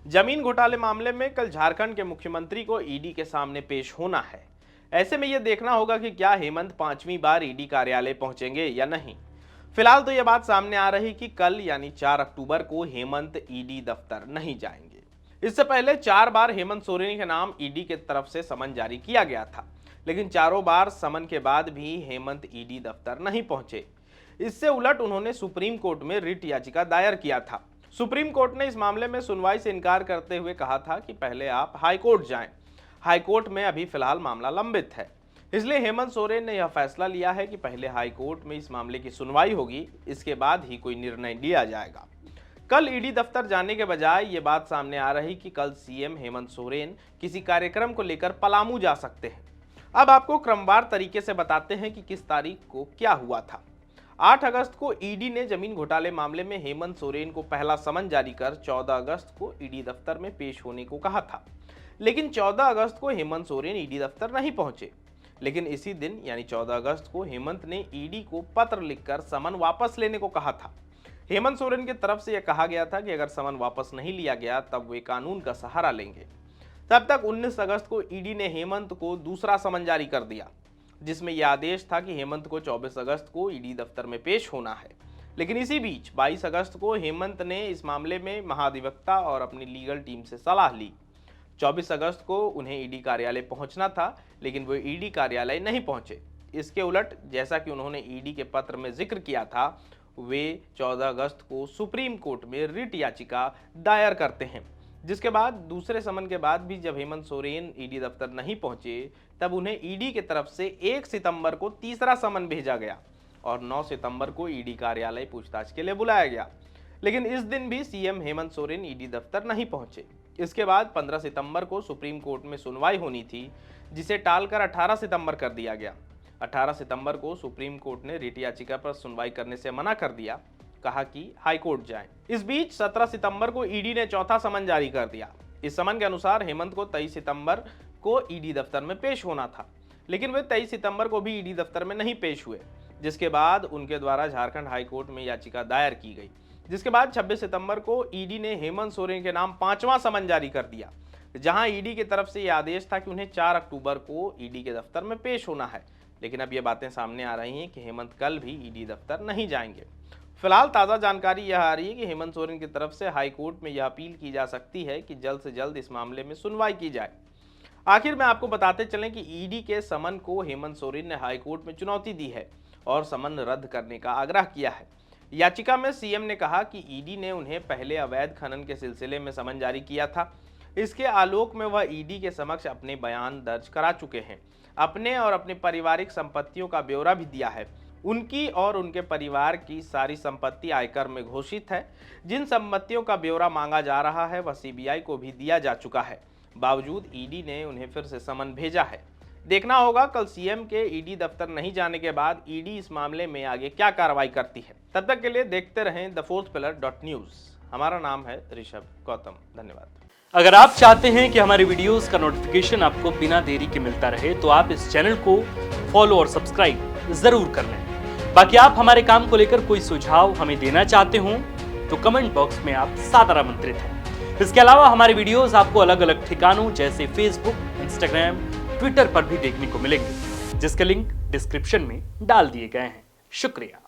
जमीन घोटाले मामले में कल झारखंड के मुख्यमंत्री को ईडी के सामने पेश होना है। ऐसे में यह देखना होगा कि क्या हेमंत पांचवी बार ईडी कार्यालय पहुंचेंगे या नहीं। फिलहाल तो यह बात सामने आ रही कि कल यानी 4 अक्टूबर को हेमंत ईडी दफ्तर नहीं जाएंगे। इससे पहले 4 बार हेमंत सोरेन के नाम ईडी की तरफ से समन जारी किया गया था, लेकिन चारों बार समन के बाद भी हेमंत ईडी दफ्तर नहीं पहुंचे। इससे उलट उन्होंने सुप्रीम कोर्ट में रिट याचिका दायर किया था। सुप्रीम कोर्ट ने इस मामले में सुनवाई से इनकार करते हुए कहा था कि पहले आप हाई कोर्ट जाएं। हाई कोर्ट में अभी फिलहाल मामला लंबित है, इसलिए हेमंत सोरेन ने यह फैसला लिया है कि पहले हाई कोर्ट में इस मामले की सुनवाई होगी, इसके बाद ही कोई निर्णय लिया जाएगा। कल ईडी दफ्तर जाने के बजाय ये बात सामने आ रही कि कल सीएम हेमंत सोरेन किसी कार्यक्रम को लेकर पलामू जा सकते हैं। अब आपको क्रमवार तरीके से बताते हैं कि किस तारीख को क्या हुआ था। 8 अगस्त को ईडी ने जमीन घोटाले मामले में हेमंत सोरेन को पहला समन जारी कर 14 अगस्त को ईडी दफ्तर में पेश होने को कहा था, लेकिन 14 अगस्त को हेमंत सोरेन ईडी दफ्तर नहीं पहुंचे। लेकिन इसी दिन यानी 14 अगस्त को हेमंत ने ईडी को पत्र लिखकर समन वापस लेने को कहा था। हेमंत सोरेन की तरफ से यह कहा गया था कि अगर समन वापस नहीं लिया गया तब वे कानून का सहारा लेंगे। तब तक 19 अगस्त को ईडी ने हेमंत को दूसरा समन जारी कर दिया, जिसमें यह आदेश था कि हेमंत को 24 अगस्त को ईडी दफ्तर में पेश होना है। लेकिन इसी बीच 22 अगस्त को हेमंत ने इस मामले में महाधिवक्ता और अपनी लीगल टीम से सलाह ली। 24 अगस्त को उन्हें ईडी कार्यालय पहुंचना था, लेकिन वो ईडी कार्यालय नहीं पहुंचे। इसके उलट जैसा कि उन्होंने ईडी के पत्र में जिक्र किया था, वे 14 अगस्त को सुप्रीम कोर्ट में रिट याचिका दायर करते हैं, जिसके बाद दूसरे समन के बाद भी जब हेमंत सोरेन ईडी दफ्तर नहीं पहुंचे, तब उन्हें ईडी की तरफ से 1 सितंबर को तीसरा समन भेजा गया और 9 सितंबर को ईडी कार्यालय पूछताछ के लिए बुलाया गया। लेकिन इस दिन भी सीएम हेमंत सोरेन ईडी दफ्तर नहीं पहुंचे। इसके बाद 15 सितंबर को सुप्रीम कोर्ट में सुनवाई होनी थी, जिसे टालकर 18 सितंबर कर दिया गया। 18 सितंबर को सुप्रीम कोर्ट ने रिट याचिका पर सुनवाई करने से मना कर दिया, कहा कि हाई कोर्ट जाएं। इस बीच 17 सितंबर को ईडी ने चौथा समन जारी कर दिया। इस समन के अनुसार हेमंत को 23 सितंबर को ईडी दफ्तर में पेश होना था, लेकिन वे 23 सितंबर को भी ईडी दफ्तर में नहीं पेश हुए, जिसके बाद उनके द्वारा झारखंड हाई कोर्ट में याचिका दायर की गई। जिसके बाद 26 सितंबर को ईडी ने हेमंत सोरेन के नाम 5वां समन जारी कर दिया, जहां ईडी की तरफ से यह आदेश था कि उन्हें 4 अक्टूबर को ईडी के दफ्तर में पेश होना है। लेकिन अब ये बातें सामने आ रही हैं कि हेमंत कल भी ईडी दफ्तर नहीं जाएंगे। फिलहाल ताज़ा जानकारी यह आ रही है कि हेमंत सोरेन की तरफ से हाई कोर्ट में यह अपील की जा सकती है कि जल्द से जल्द इस मामले में सुनवाई की जाए। आखिर में आपको बताते चलें कि ईडी के समन को हेमंत सोरेन ने हाई कोर्ट में चुनौती दी है और समन रद्द करने का आग्रह किया है। याचिका में सीएम ने कहा कि ईडी ने उन्हें पहले अवैध खनन के सिलसिले में समन जारी किया था। इसके आलोक में वह ईडी के समक्ष अपने बयान दर्ज करा चुके हैं। अपने और अपने पारिवारिक संपत्तियों का ब्यौरा भी दिया है। उनकी और उनके परिवार की सारी संपत्ति आयकर में घोषित है। जिन संपत्तियों का ब्यौरा मांगा जा रहा है वह सीबीआई को भी दिया जा चुका है। बावजूद ईडी ने उन्हें फिर से समन भेजा है। देखना होगा कल सीएम के ईडी दफ्तर नहीं जाने के बाद ईडी इस मामले में आगे क्या कार्रवाई करती है। तब तक के लिए देखते रहें thefourthpillar.news। हमारा नाम है ऋषभ गौतम। धन्यवाद। अगर आप चाहते हैं कि हमारे वीडियोस का नोटिफिकेशन आपको बिना देरी के मिलता रहे, तो आप इस चैनल को फॉलो और सब्सक्राइब जरूर कर लें। बाकी आप हमारे काम को लेकर कोई सुझाव हमें देना चाहते हो तो कमेंट बॉक्स में आप सादर आमंत्रित हैं। इसके अलावा हमारे वीडियोस आपको अलग अलग ठिकानों जैसे फेसबुक, इंस्टाग्राम, ट्विटर पर भी देखने को मिलेंगे, जिसके लिंक डिस्क्रिप्शन में डाल दिए गए हैं। शुक्रिया।